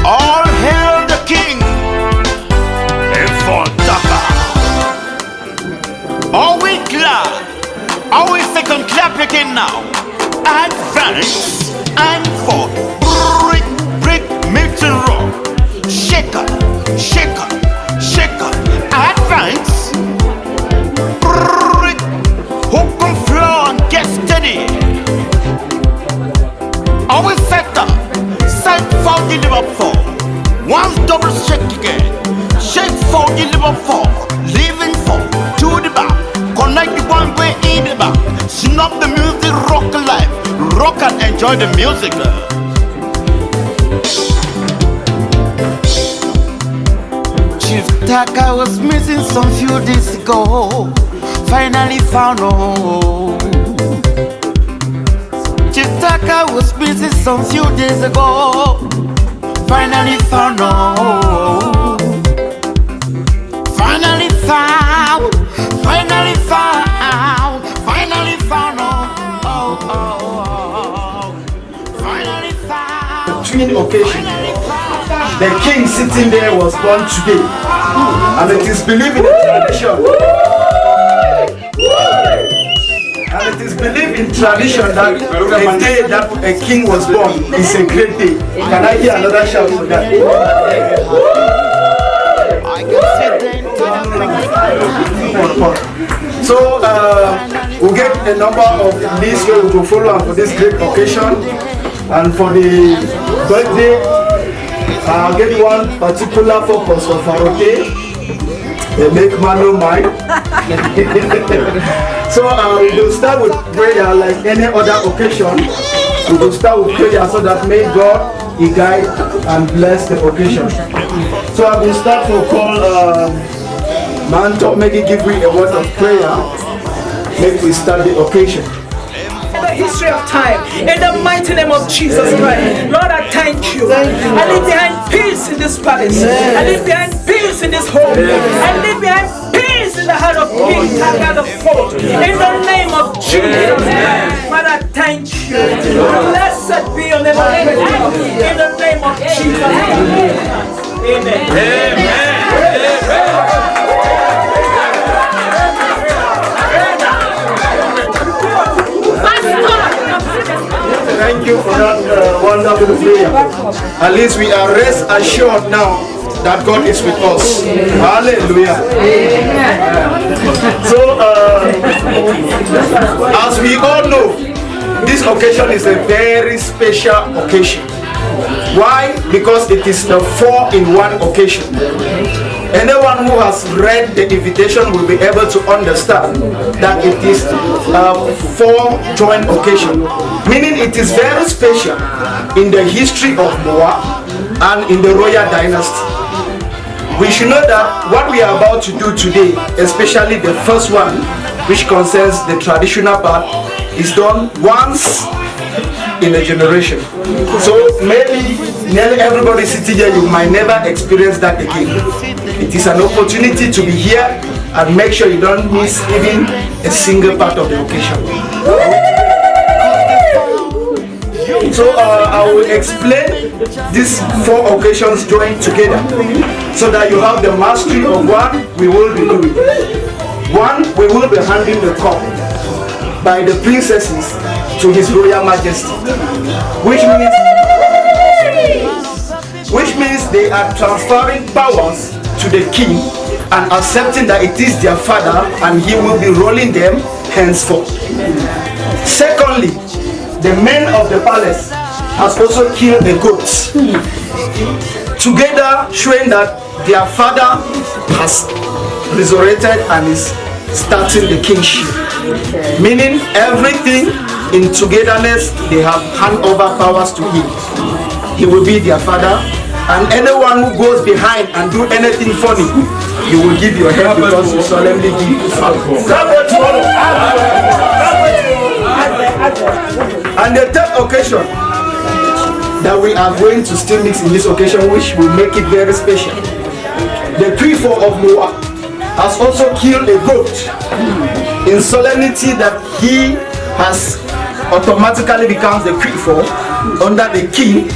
All hail the king. Infantaka. Are we glad? Are we second clap again now? Advance and forth. Brick, mix and roll. Shaker, shaker, shaker. Advance. Brick, hook and floor and get steady. Are we set up? Set for deliver for. One double shake again. Shake for deliver for. Living for. To the back. Connect the one way in the back. Snap the music, rock alive. Rock and enjoy the music. Chief Taka was missing some few days ago. Finally found home. Chief Taka was missing some few days ago. Finally found home. Finally found. Finally found. Finally found home. Finally found. Twin occasion. The king sitting there was born today, and it is believed in the tradition. And it is believed in tradition that a day that a king was born is a great day. Can I hear another shout for that? So we'll get a number of these who will follow for this great occasion, and for the birthday. I'll get one particular focus for Farote. They make man no mind. So we will start with prayer like any other occasion. We will start with prayer so that may God He guide and bless the occasion. So I will start to call man to make it give me a word of prayer. Make we start the occasion. History of time, in the mighty name of Jesus Christ. Lord, I thank you. I leave behind peace in this palace. I leave behind peace in this home. I leave behind peace in the heart of King Taka the Fourth. In the name of Jesus Christ. Lord, I thank you. Blessed be your name. In the name of Jesus. Amen. Amen. Thank you for that wonderful prayer. At least we are rest assured now that God is with us. Hallelujah. So, as we all know, this occasion is a very special occasion. Why? Because it is a 4-in-1 occasion. Anyone who has read the invitation will be able to understand that it is a 4-joint occasion, meaning it is very special in the history of Moa and in the royal dynasty. We should know that what we are about to do today, especially the first one, which concerns the traditional part, is done once in a generation. So maybe nearly everybody sitting here, you might never experience that again. It is an opportunity to be here and make sure you don't miss even a single part of the occasion. So I will explain these 4 occasions joined together so that you have the mastery of what we will be doing. One, we will be handing the cup by the princesses to His Royal Majesty, which means they are transferring powers to the king and accepting that it is their father and he will be ruling them henceforth. Secondly, the men of the palace has also killed a goat, together showing that their father has resurrected and is starting the kingship. Meaning everything in togetherness, they have hand over powers to him. He will be their father, and anyone who goes behind and do anything funny, you will give your head because you solemnly give. And the third occasion that we are going to still mix in this occasion, which will make it very special. The Twifo of Moa has also killed a goat in solemnity that he has automatically becomes the Q4 under the king,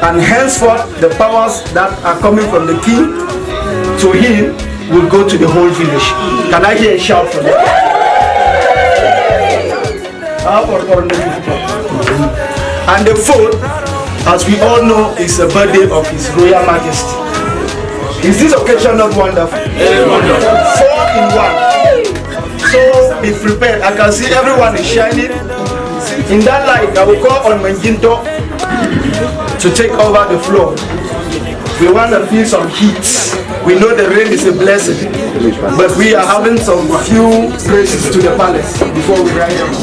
and henceforth the powers that are coming from the king to him will go to the whole village. Can I hear a shout from that? And the fourth, as we all know, is the birthday of His Royal Majesty. Is this occasion not wonderful? 4 in 1. So be prepared. I can see everyone is shining. In that light, I will call on Manginto to take over the floor. We want to feel some heat. We know the rain is a blessing, but we are having some few praises to the palace before we ride on.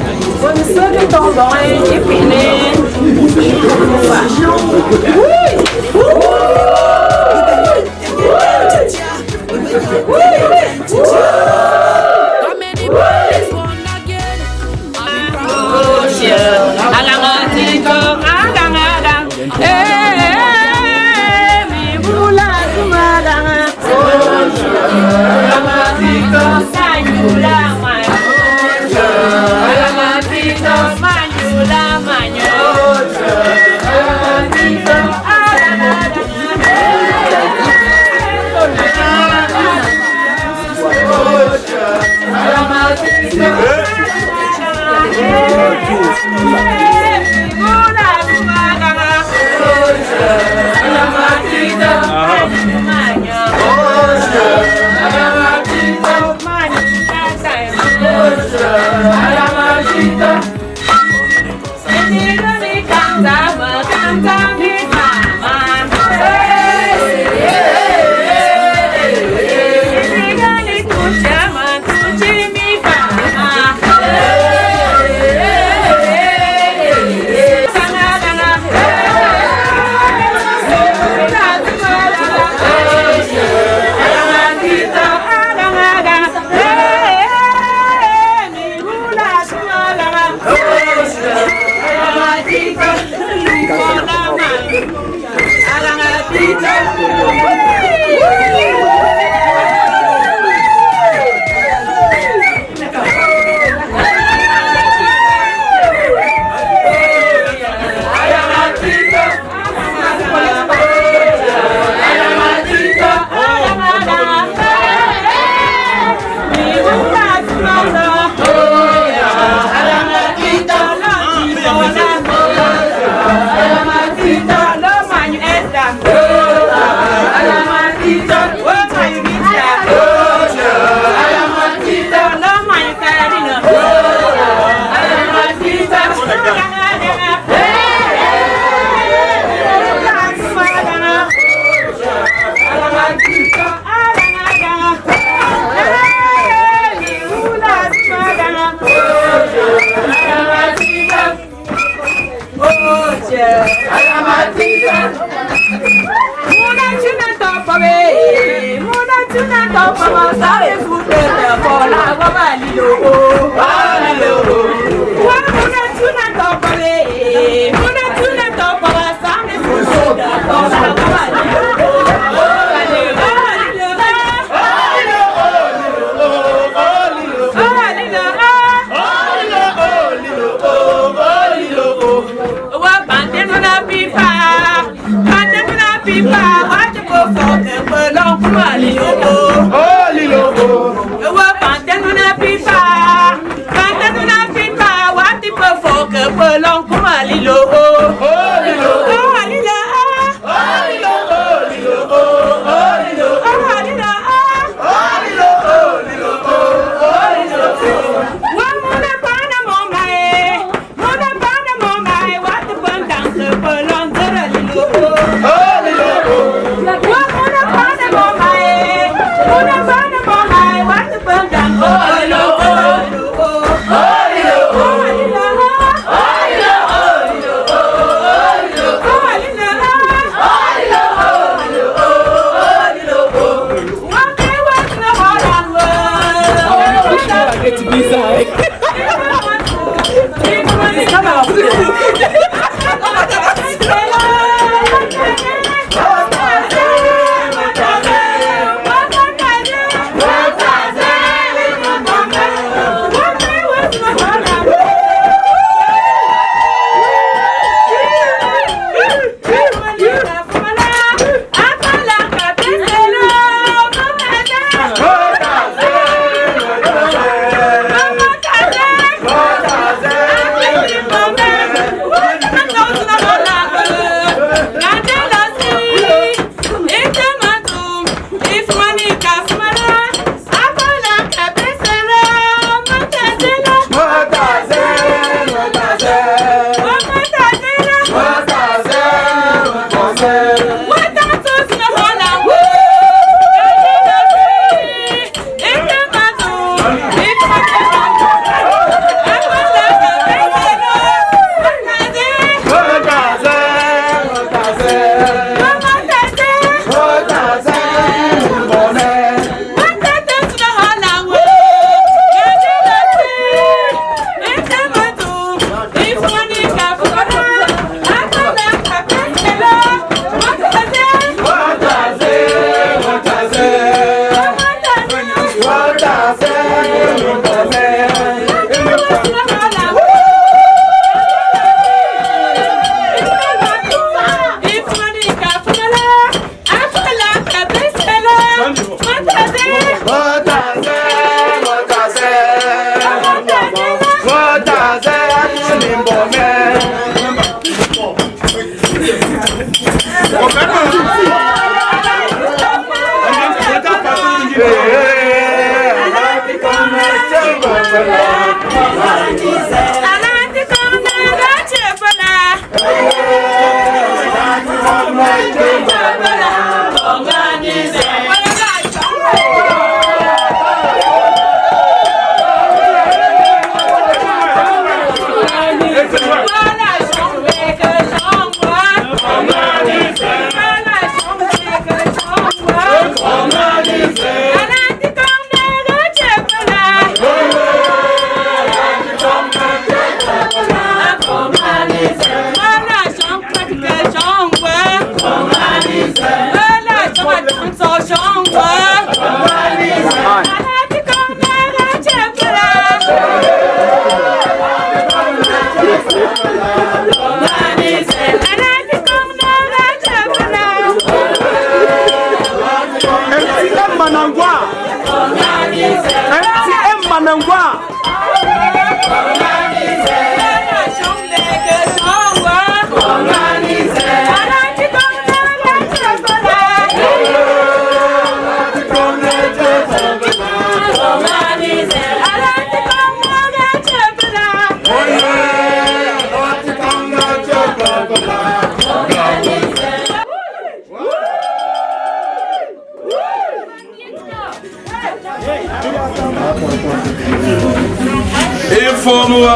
Formua.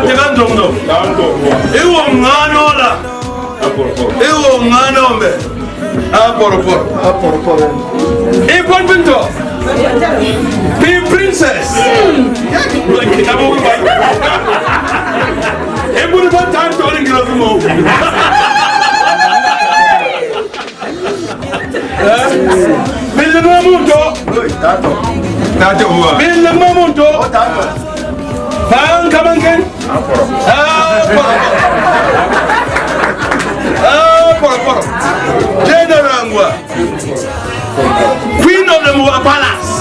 Tigandondo. Iwo nganola. Iwo nganombe. Aporoporo. Ipon Pinto. Princess. Everyone time calling you Bill Mamuto. Bill Mamuto. Come again. Generangwa. Queen of the Mua Palace.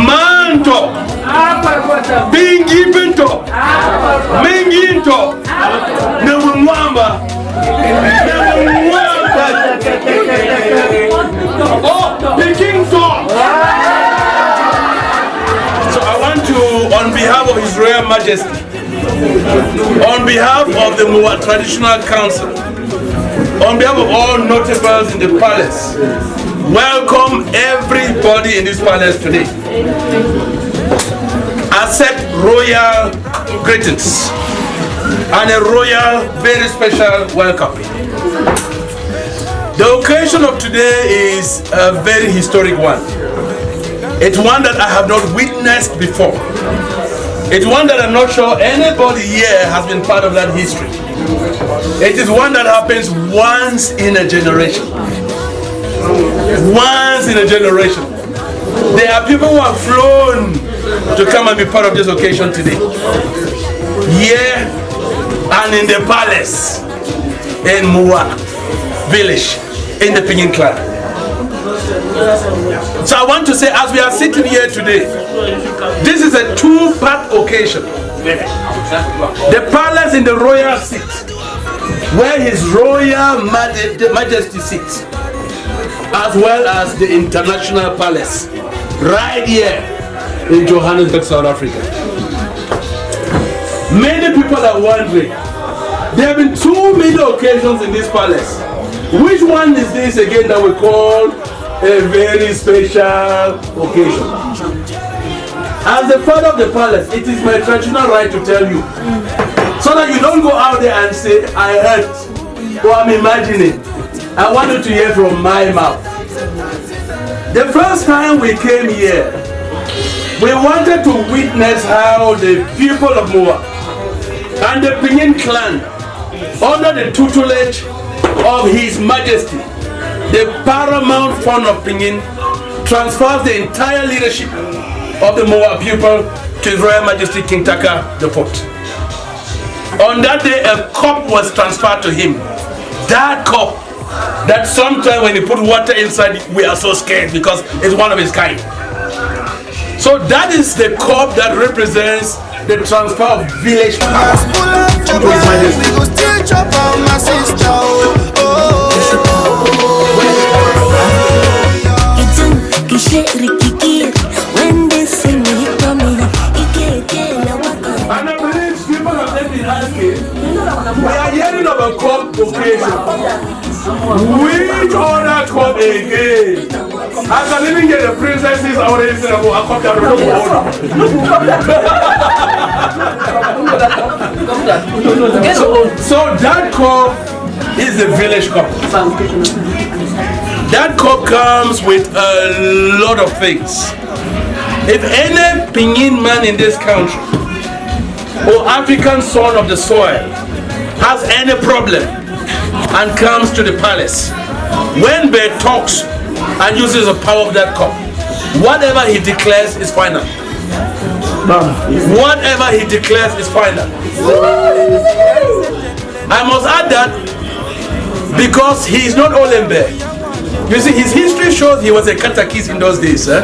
Manto. Bingi Pinto. Minginto. Nwamba. Oh, the King's Song. So I want to, on behalf of His Royal Majesty, on behalf of the Mua Traditional Council, on behalf of all notables in the palace, welcome everybody in this palace today. Accept royal greetings and a royal, very special welcome. The occasion of today is a very historic one. It's one that I have not witnessed before. It's one that I'm not sure anybody here has been part of that history. It is one that happens once in a generation. Once in a generation. There are people who have flown to come and be part of this occasion today. Here and in the palace in Mua village in the Pinyin clan. So I want to say, as we are sitting here today, this is a two-part occasion. The palace in the royal seat, where His Royal Majesty sits, as well as the international palace, right here in Johannesburg, South Africa. Many people are wondering, there have been too many occasions in this palace. Which one is this again that we call a very special occasion? As the father of the palace, it is my traditional right to tell you, so that you don't go out there and say, I heard, or I'm imagining. I want you to hear from my mouth. The first time we came here, we wanted to witness how the people of Mua and the Pinyin clan, under the tutelage of His Majesty, the paramount fount of Pinyin, transfers the entire leadership of the Mua people to His Royal Majesty King Taka IV. On that day, a cup was transferred to him. That cup, that sometimes when you put water inside, we are so scared because it's one of its kind. So that is the cup that represents the transfer of village power to His Majesty. And I believe people have been asking, we are hearing of a cup occasion. Which other cup again? I can even get the princesses already saying about a cup that we don't So that cup is the village cup. That cup comes with a lot of things. If any Pinyin man in this country or African son of the soil has any problem and comes to the palace, when Bear talks and uses the power of that cup, whatever he declares is final. Whatever he declares is final. I must add that because he is not Olembe. You see, his history shows he was a catechist in those days. So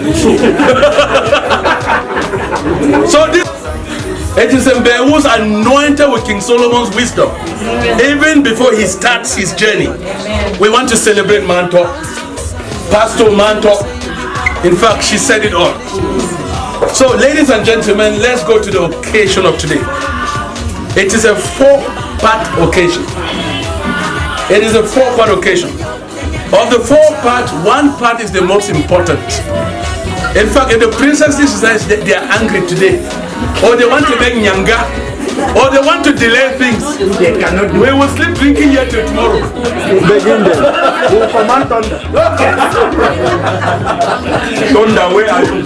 this, it is Mbe who's anointed with King Solomon's wisdom. Even before he starts his journey, we want to celebrate Manto, Pastor Manto. In fact, she said it all. So, ladies and gentlemen, let's go to the occasion of today. It is a four-part occasion. It is a four-part occasion. Of the four parts, one part is the most important. In fact, if the princesses, they are angry today or they want to make nyanga, or they want to delay things, They cannot do we will sleep drinking here till tomorrow. Begin them. We'll command thunder. Thunder, where are you?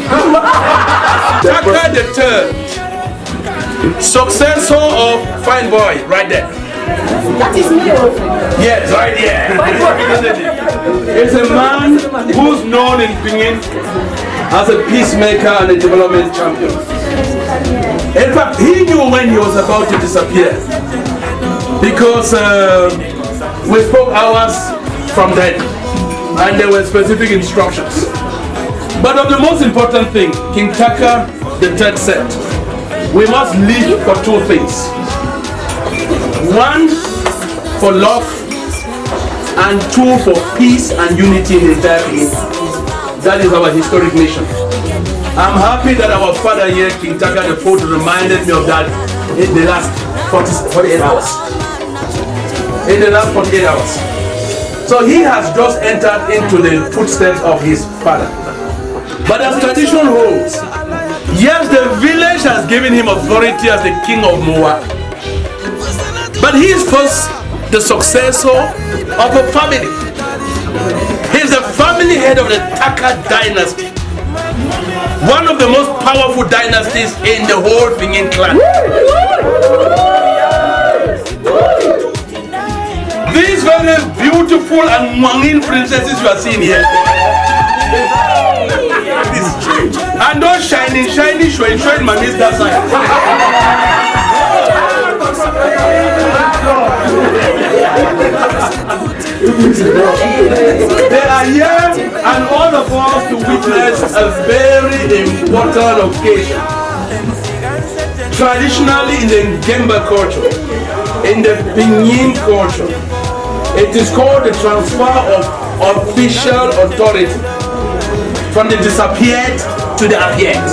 Taka the third, successor of Fine Boy, right there. That is me. Yes, right here. It's a man who's known in Pingin as a peacemaker and a development champion. In fact, he knew when he was about to disappear, because we spoke hours from then and there were specific instructions. But of the most important thing, King Taka the third said, we must live for two things. One, for love, and two, for peace and unity in the entire community. That is our historic mission. I'm happy that our father here, King Taka the Fourth, reminded me of that in the last 48 hours. In the last 48 hours. So he has just entered into the footsteps of his father. But as tradition holds, yes, the village has given him authority as the king of Moa. But he is first the successor of a family. He is the family head of the Taka dynasty. One of the most powerful dynasties in the whole Pingin clan. These very beautiful and Mwangin princesses you are seeing here. And those shiny, showing mummies that side. They are here and all of us to witness a very important occasion. Traditionally in the Ngemba culture, in the Pinyin culture, it is called the transfer of official authority from the disappeared to the appeared.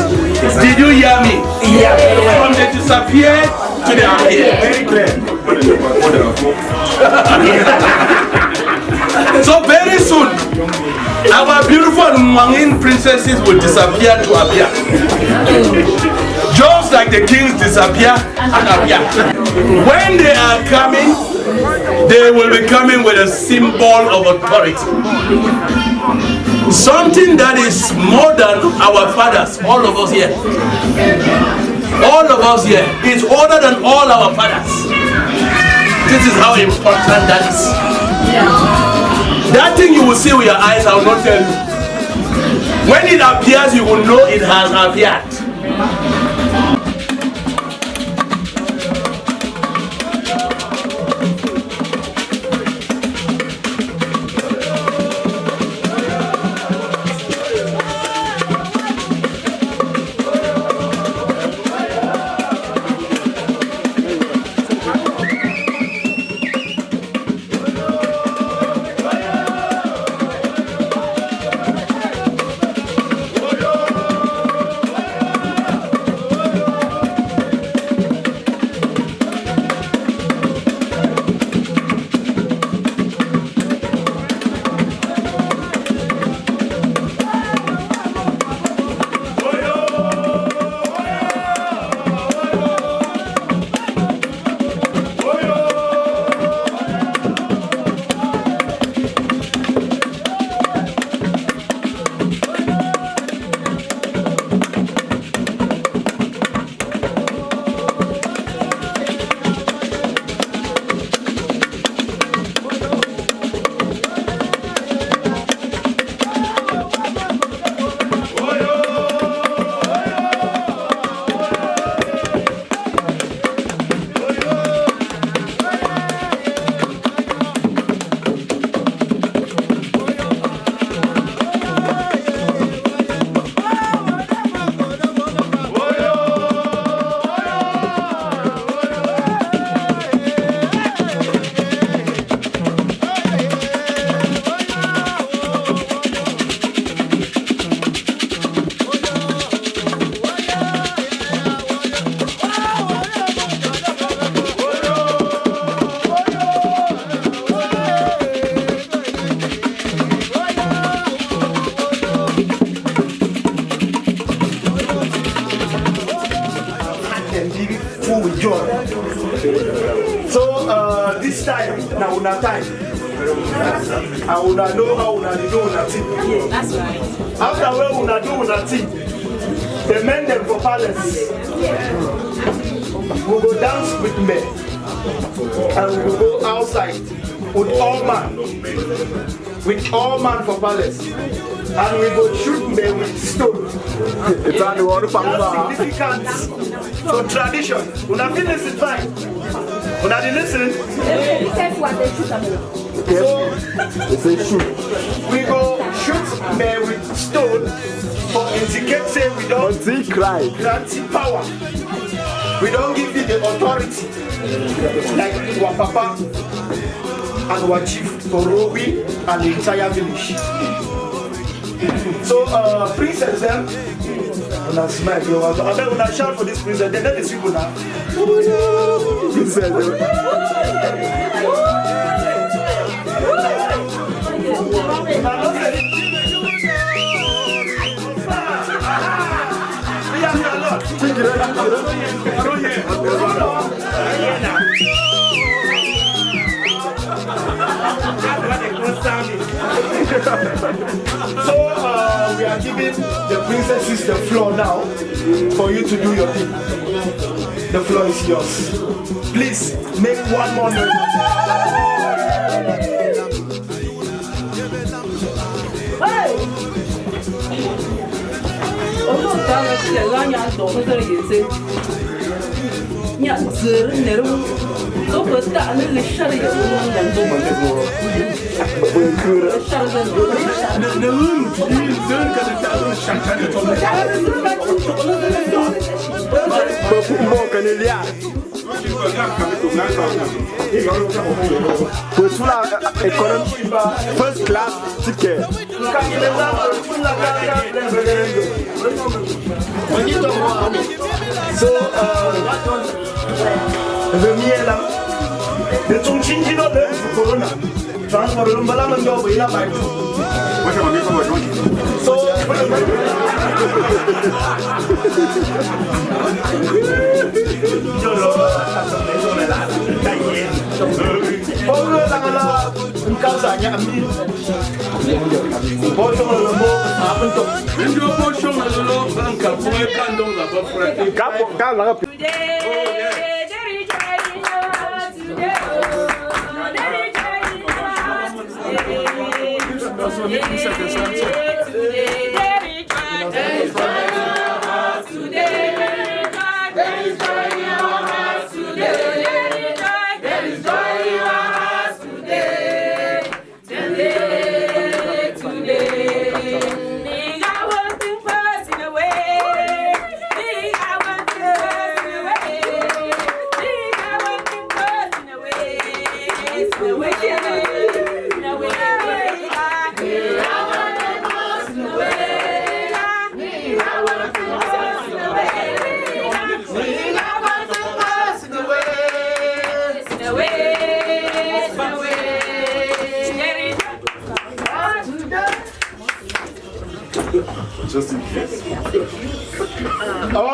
Did you hear me? Yeah. From the disappeared to the appeared. Very clear. So very soon, our beautiful Mwangin princesses will disappear to appear. Just like the kings disappear and appear. When they are coming, they will be coming with a symbol of authority. Something that is more than our fathers, all of us here. All of us here is older than all our fathers. This is how important that is. That thing you will see with your eyes, I will not tell you. When it appears, you will know it has appeared. So this time, now una time. I wanna know how una do una thing. That's right. After where una do una thing, the men them for palace. We go dance with men, and we go outside with all man for palace, and we go shoot men with stone. It's on the water That's significant for tradition. Una feel listen fine. Una dey listen. So we go shoot men with stone for indicate say we don't grant you power. We don't give you the authority like our papa and our chief for Robi and the entire village. So princess then, una smile, you want to una shout for this princess, then they see una. So we are giving the princesses the floor now for you to do your thing. The floor is yours. Please make one more noise. First class ticket. So the miela the Chongqing no le corona transfer lumbala mando ila bai. So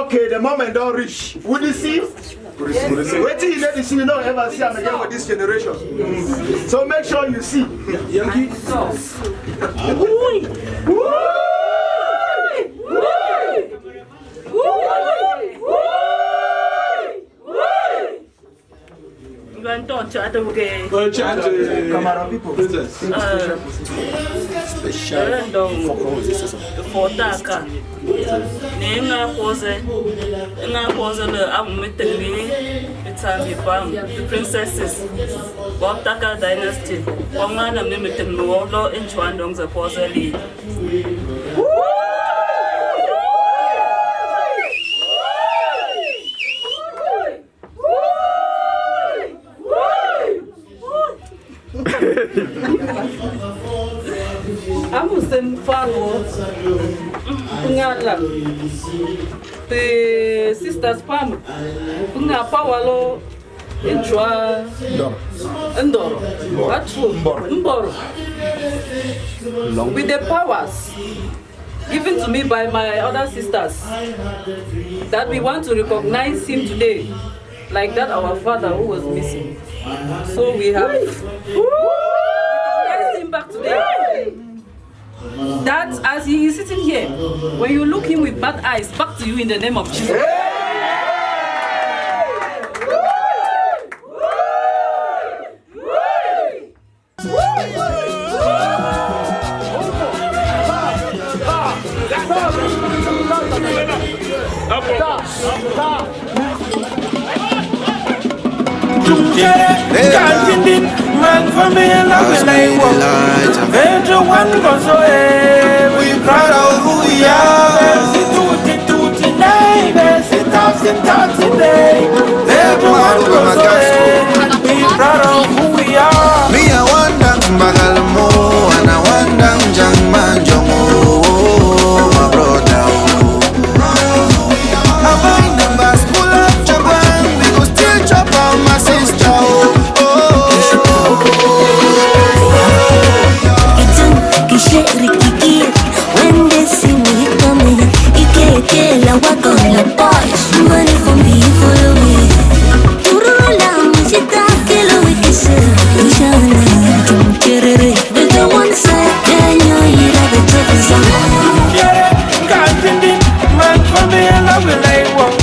okay, the moment don't reach. Would you see? Wait till you let the see, you don't ever see them again with this generation. So make sure you see. Yankee. Camera people. For Daka, Nenga pose the Amumitani, the princesses, Bob Daka dynasty, Wangana Mimitan Luolo in Chuandong's a Posali. Amusen Faro Ngala the sisters Pam Nga Pawalo Enchua Ndoro Mboro with the powers given to me by my other sisters that we want to recognize him today like that our father who was missing. So we have raised him back today. That as he is sitting here, when you look him with bad eyes, back to you in the name of Jesus. Man for me and love is like one. Venture one goes away. We proud of who we are. Today. Venture one goes away. We proud of who we are. Me I wonder Bagalmo and I wonder Jangman Jongo, my brother. I find the bus pull up Japan. We go still chop on my sister. When they see me coming, I walk on the boys. Money for me, follow me. Turula, me she talk, we kiss it. They don't want to say, can you hear the truth? Man for me and love is like one.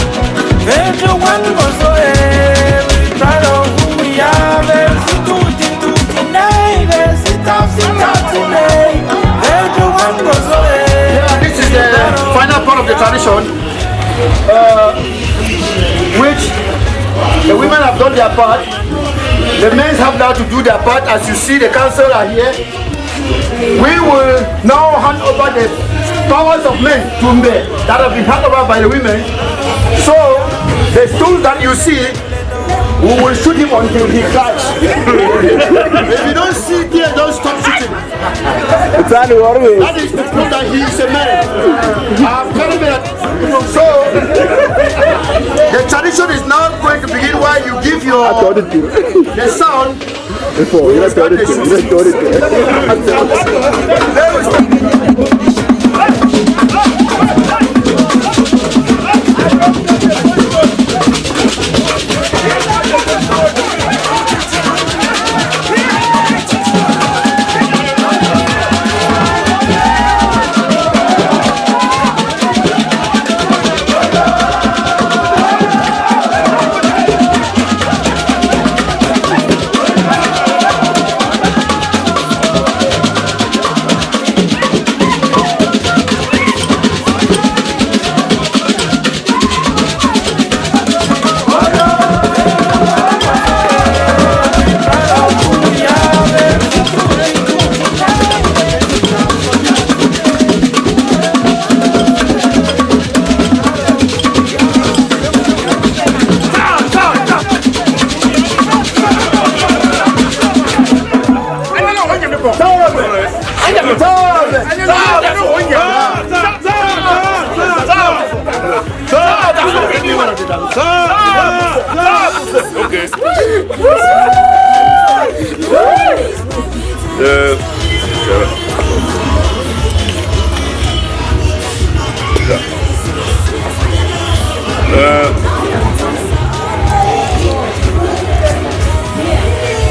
Venture one goes away. We proud of who we are. This is the final part of the tradition, which the women have done their part. The men have now to do their part. As you see, the council are here. We will now hand over the powers of men to men that have been handed over by the women. So the stools that you see, we will shoot him until he cries. If you don't sit there, don't stop shooting. That is to prove that he is a man. So the tradition is now going to begin while you give your the sound.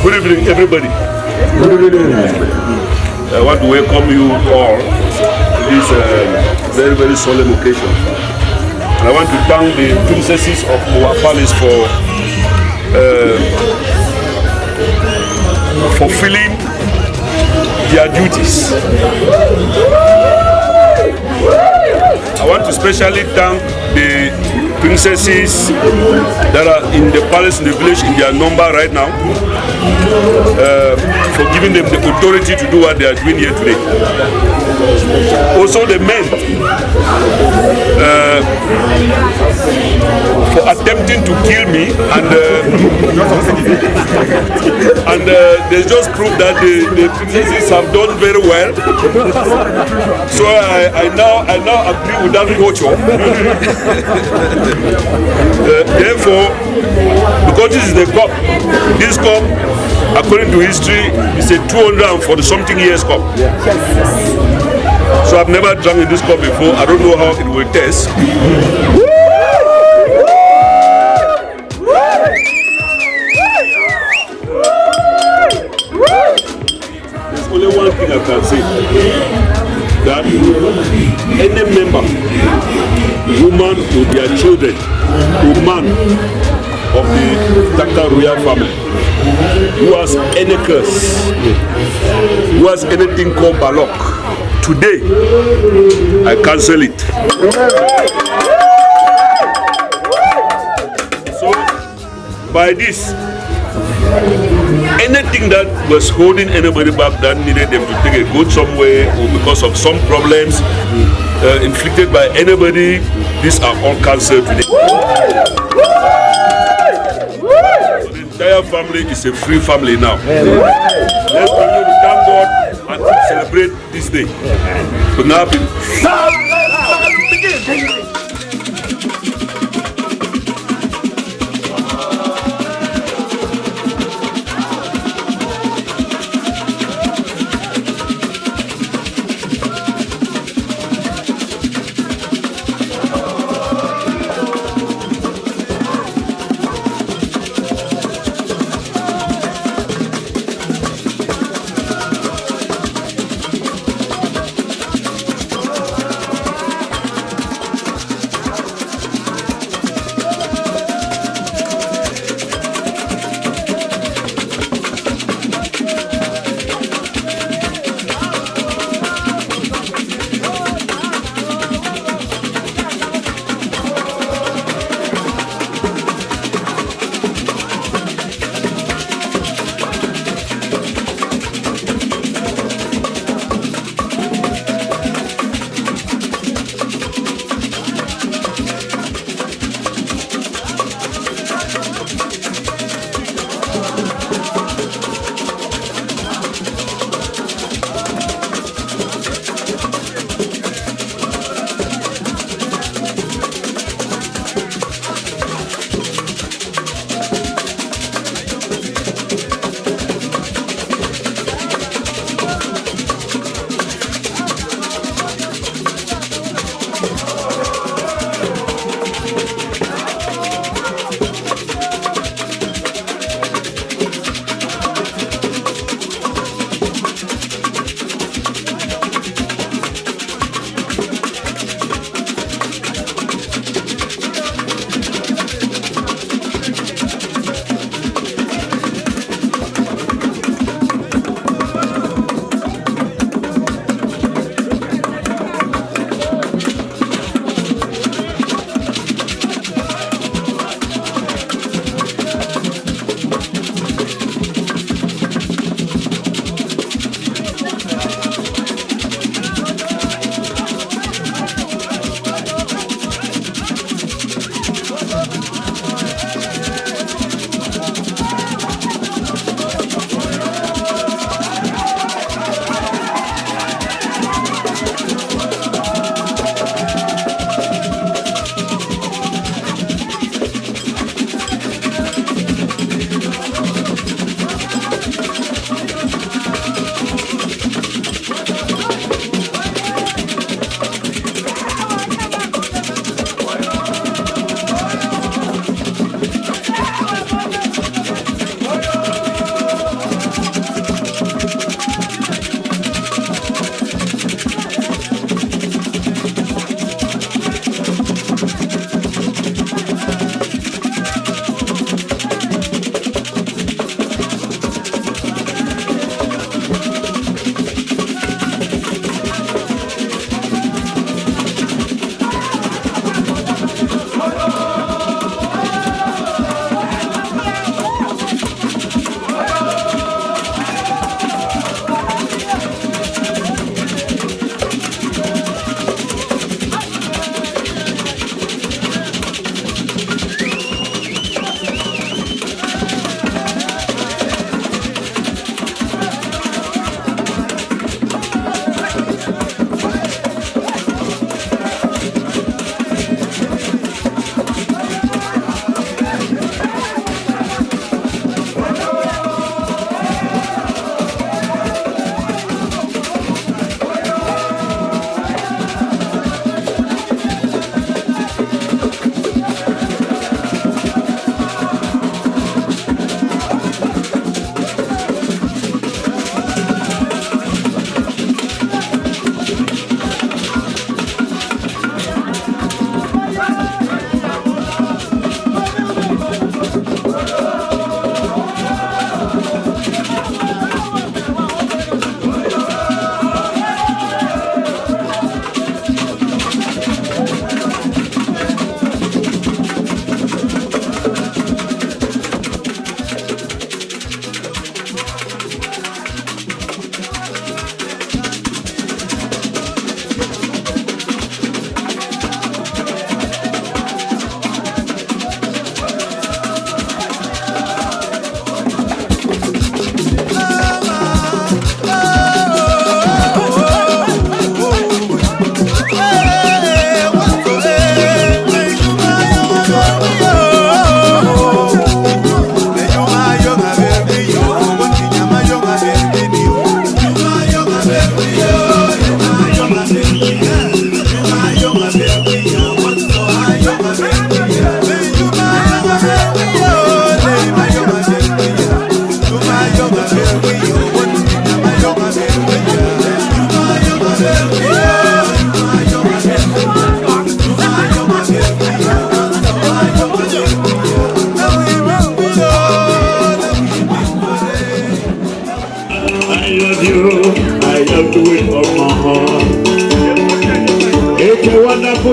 Good evening, everybody. Good evening. I want to welcome you all to this very, very solemn occasion. And I want to thank the princesses of our palace for fulfilling their duties. I want to especially thank the princesses that are in the palace in the village in their number right now for giving them the authority to do what they are doing here today. Also the men for attempting to kill me and they just proved that the princesses have done very well. So I now agree with that culture. Therefore, because this is the cup, this cup, according to history, is a 240 something years cup. So I've never drunk in this cup before. I don't know how it will taste. thing I can say, that any member, woman or their children, or man of the Taka royal family, who has any curse, who has anything called balok, today I cancel it. So by this, anything that was holding anybody back that needed them to take a go somewhere or because of some problems inflicted by anybody, these are all cancelled today. The entire family is a free family now. Let's continue to thank God and celebrate this day. But now,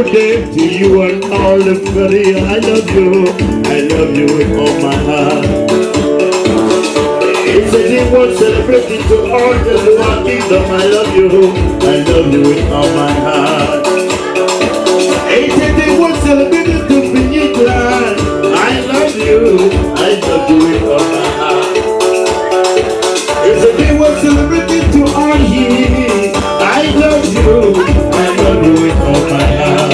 Day to you and all the family. I love you with all my heart. It's a day worth celebrating to all the Lord kingdom. I love you with all my heart. It's a day worth celebrating to be you glad. I love you with all my heart. It's a day worth celebrating to all here. I love you with all my heart. I love you with all my heart.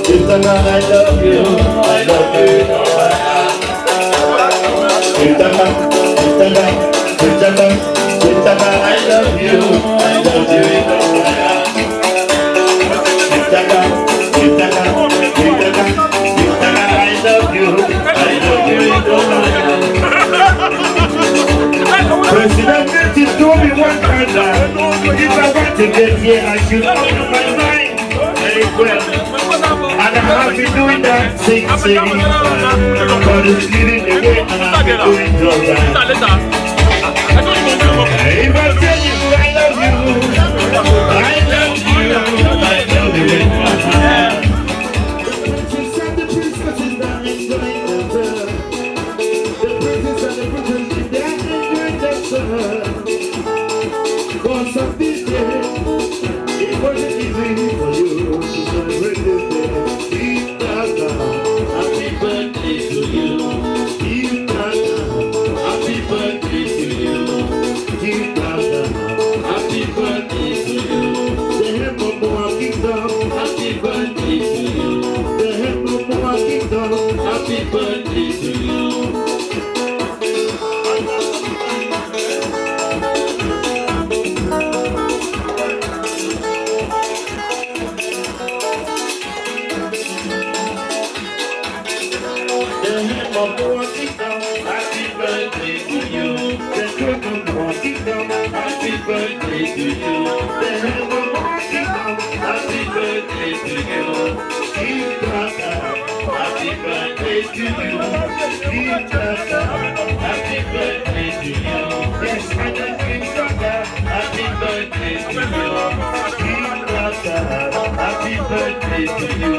Chintana, I love you with all my heart. Chintana, I love you with all my heart. Chintana, I love you with all my heart. President Milton told me one time that if I want to get here, I should open my mind very well. And I have been doing that since God is leading the way, and I've been doing just that. If I tell you I love you with my heart. For some people, it wasn't easy for you to celebrate this day. Happy birthday to you. Happy birthday to you. Happy birthday to you. The head of our kingdom. Happy birthday to you. The head of our kingdom. Happy birthday to you. Happy birthday to you. Happy birthday to you. Happy birthday to you. Happy birthday to you. Happy birthday to you. Yes, I just been brother. Happy birthday to you. Happy birthday to you.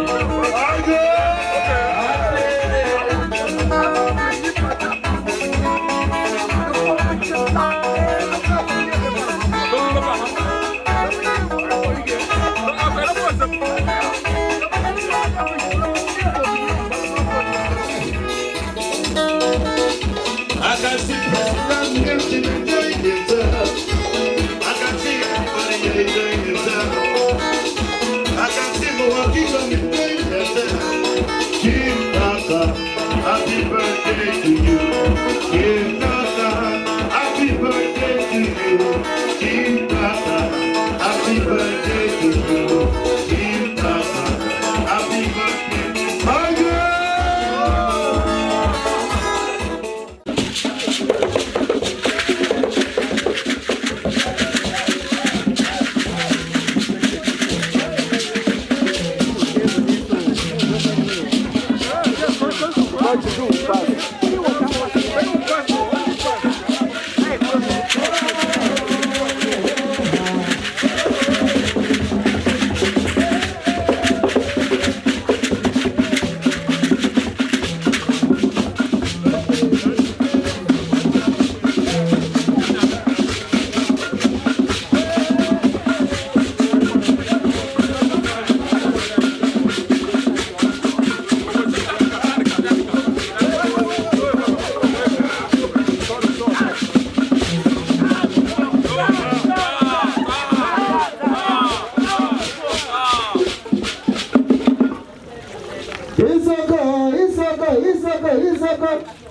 I can see President Nelson enjoying himself. I can see everybody enjoying himself. I can see Milwaukee enjoying themselves. Kim Tata, happy birthday to you. Kim Tata, happy birthday to you. Kim Tata, happy birthday to you. Kim Tata, happy birthday to you.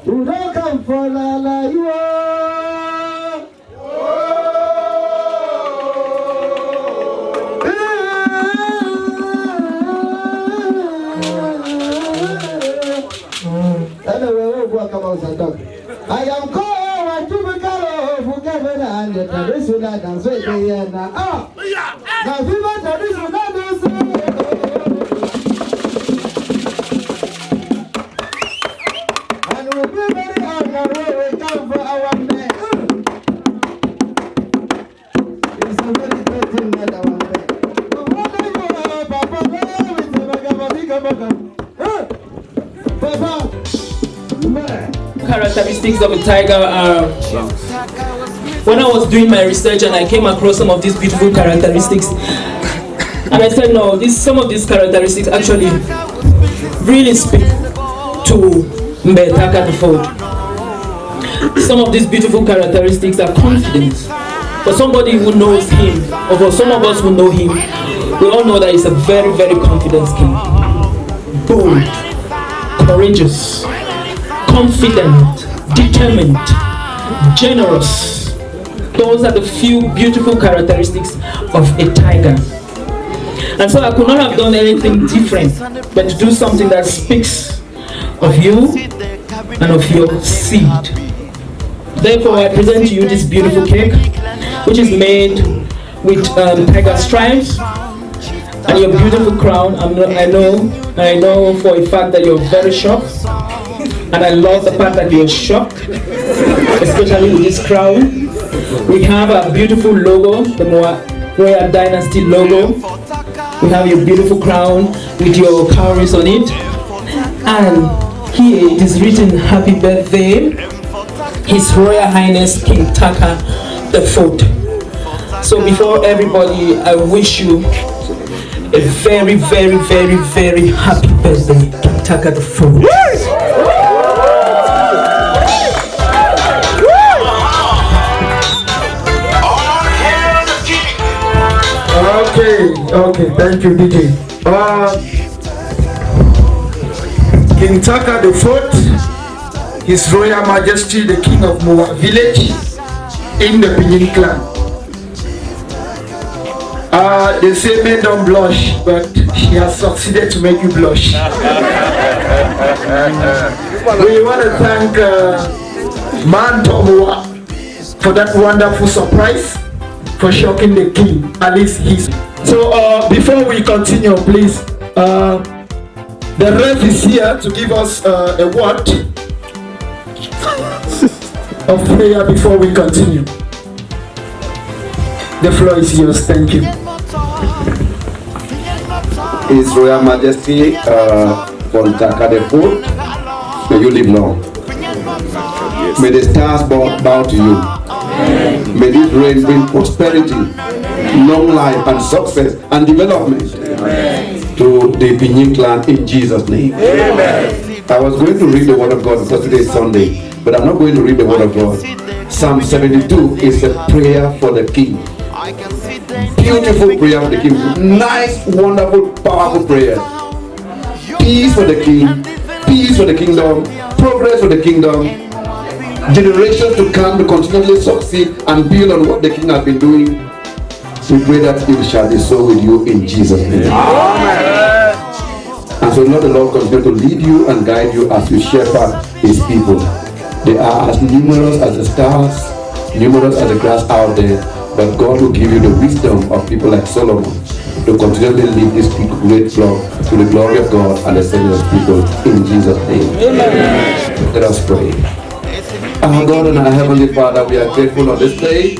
Udoka mfolala yo. I am called to be called for Kevin and the traditional dance with the now. Now, people traditional dance. And we'll be very honored when we come for our man. It's a very good thing that our characteristics of a tiger are, when I was doing my research and I came across some of these beautiful characteristics, and I said no, some of these characteristics actually really speak to Mbetaka the fourth. Some of these beautiful characteristics are confidence. For somebody who knows him, or for some of us who know him, we all know that he's a very, very confident king. Bold, courageous, confident, determined, generous. Those are the few beautiful characteristics of a tiger. And so I could not have done anything different but to do something that speaks of you and of your seed. Therefore, I present to you this beautiful cake, which is made with tiger stripes and your beautiful crown. I know for a fact that you're very shocked, and I love the fact that you're shocked, especially with this crown. We have a beautiful logo, the Royal Dynasty logo. We have your beautiful crown with your cowries on it, and here it is written Happy Birthday, His Royal Highness King Taka the Fourth. So before everybody, I wish you a very, very, very, very happy birthday, King Taka the Fourth. Okay, thank you, DJ. King Taka the Fourth, His Royal Majesty the King of Moa Village in the Pinyin clan. They say men don't blush, but he has succeeded to make you blush. We want to thank Man Tomoa for that wonderful surprise, for shocking the king, at least he's. So before we continue, please, the ref is here to give us a word of prayer before we continue. The floor is yours. Thank you. His Royal Majesty Taka the Fourth, may you live long. May the stars bow to you. May this reign bring prosperity, long life and success and development to the Pinyin clan in Jesus' name. Amen. I was going to read the word of God because today is Sunday, but I'm not going to read the word of God. Psalm 72 is a prayer for the king. Beautiful prayer for the king. Nice, wonderful, powerful prayer. Peace for the king, peace for the kingdom, progress for the kingdom, generations to come to continually succeed and build on what the king has been doing. We pray that it shall be so with you in Jesus' name. Amen. And so Lord, the Lord continue to lead you and guide you as you shepherd his people. They are as numerous as the stars, numerous as the grass out there, but God will give you the wisdom of people like Solomon to continually lead this great flock to the glory of God and the service of people in Jesus' name. Amen. Let us pray. Our God and our Heavenly Father, we are grateful on this day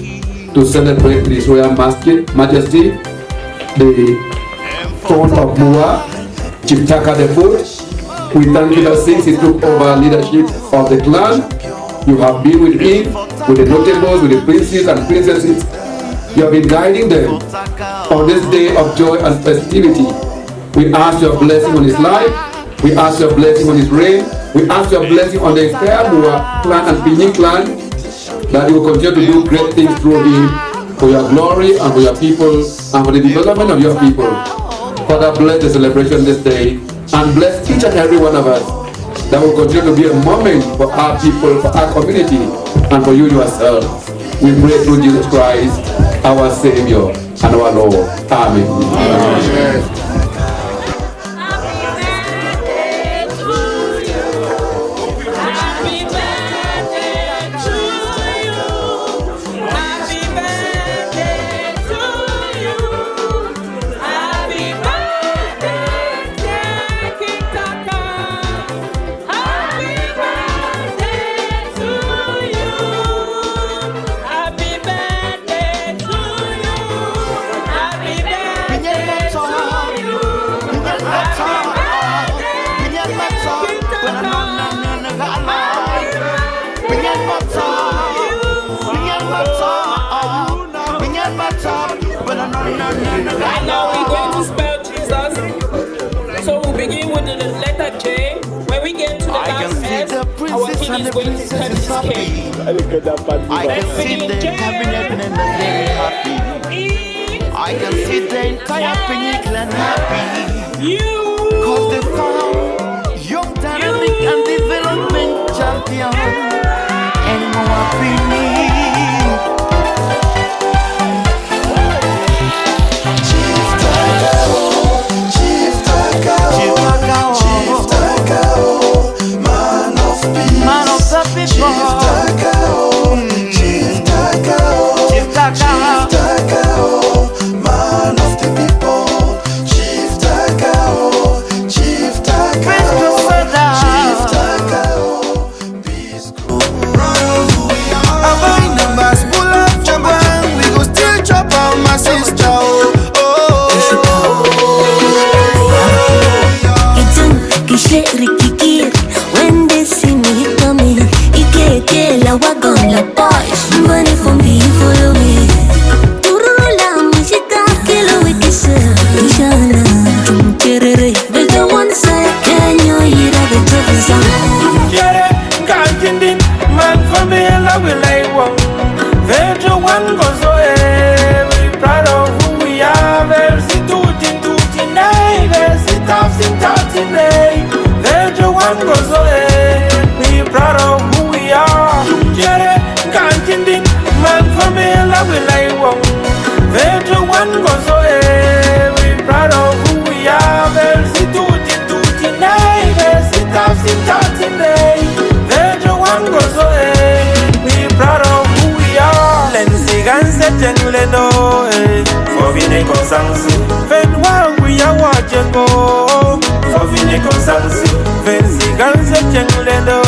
to celebrate His Royal Majesty, the Throne of Moa, Chief Taka the Fourth. We thank you that since he took over leadership of the clan, you have been with him, with the notables, with the princes and princesses. You have been guiding them on this day of joy and festivity. We ask your blessing on his life. We ask your blessing on his reign. We ask your blessing on the entire Moa clan and Pinyin clan, that you will continue to do great things through him for your glory and for your people and for the development of your people. Father, bless the celebration this day and bless each and every one of us. that will continue to be a moment for our people, for our community, and for you yourself. We pray through Jesus Christ, our Savior and our Lord. Amen. Amen. Right now we're going to spell Jesus. So we'll begin with the letter J. When we get to the last S, our king is going to cut his cake. I can see them having and very happy. I can see the entire Peninsula happy. Cause they found young dynamic and development champion and more happy me. When they see me coming, I walk on the boys. Money for me, follow me. Turula, mishita, kilo wikisa. Ishana, tumcherere. They don't want to say, can you hear the troubles on? Jere, kanjindin, man for me, I will lay one. Vejo one goes away. We proud of who we are. Versi tutin, versi tafsin, Vejo one goes away. We proud of who we are. Jere, kanjindin, man for me, I will lay one. Vejo one goes away. We proud of who we are. Versi tutin, versi tafsin, Vejo one goes away. We proud of who we are. Lenzi ganse jengleno, for vine consansi. Ven wang we are watching go. For vine consansi. Venzi ganse jengleno,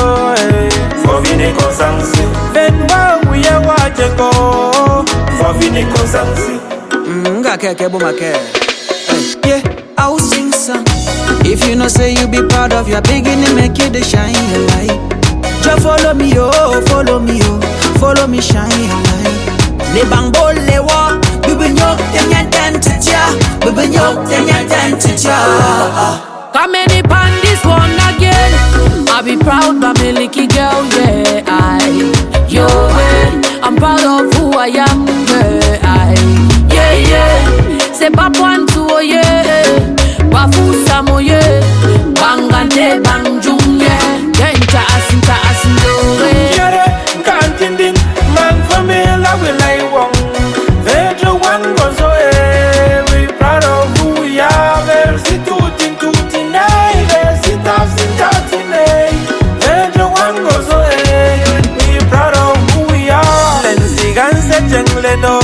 for vine consansi. Ven wang we are watching go. For vine consansi. Keke bumake. Yeah, I'll sing some. If you know say you be proud of your beginning, make it the shine your light. Just follow me, oh, follow me, oh, follow me, shine your light. Le bambo le wa, bibi nyok tenya tentja, bibi nyok tenya tentja. Come any pan this one again. I be proud, my milky girl, yeah. I'm proud of who I am, yeah. C'est pas point tout, yeah. Bafu samo, yeah. Bangante bangjung, yeah. Genta asinta asindore. Jere, kanjindin, man for me, I will lay one. Vejo one goes away. We proud of who we are. Versi tutin, versi tafsin, Vejo one goes away. We proud of who we are. Lenzi ganse jengleno,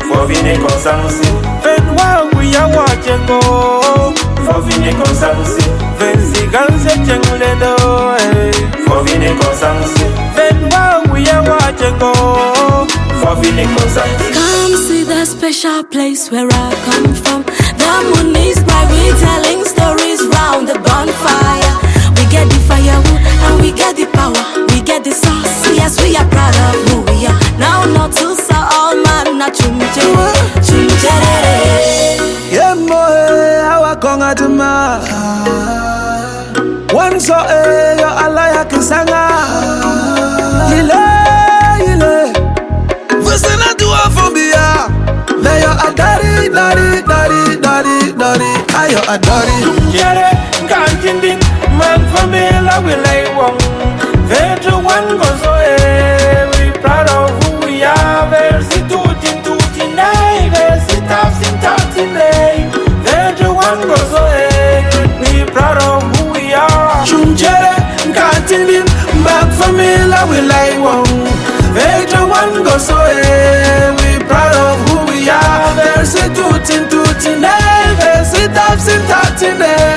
for vine consansi. Ven while we are watching go. For vine consansi. Venzi ganse jengleno, for vine consansi. Ven while we are watching go. For vine consansi. Come see the special place where I come from. The moon is bright, we telling stories round the bonfire. We get the firewood and we get the power. We get the sauce, yes, we are proud of who we are. Now not to sell all man, not chumchere. Yeah, boy, how I conga to ma. One so yo alaya kisanga. Yile. Vusina tuwa fobia. Leyo adari. Ayo adari. Jere, kanjindin, man famila we like one. Venture one goes away. We proud of who we are. Versi tutti nay. Versi tafsi nay. Venture one goes away. We proud of who we are. Chumchere, Kantilim, back famila we like one. Venture one goes away. We proud of who we are. Versi tutti nay. Versi tafsi nay.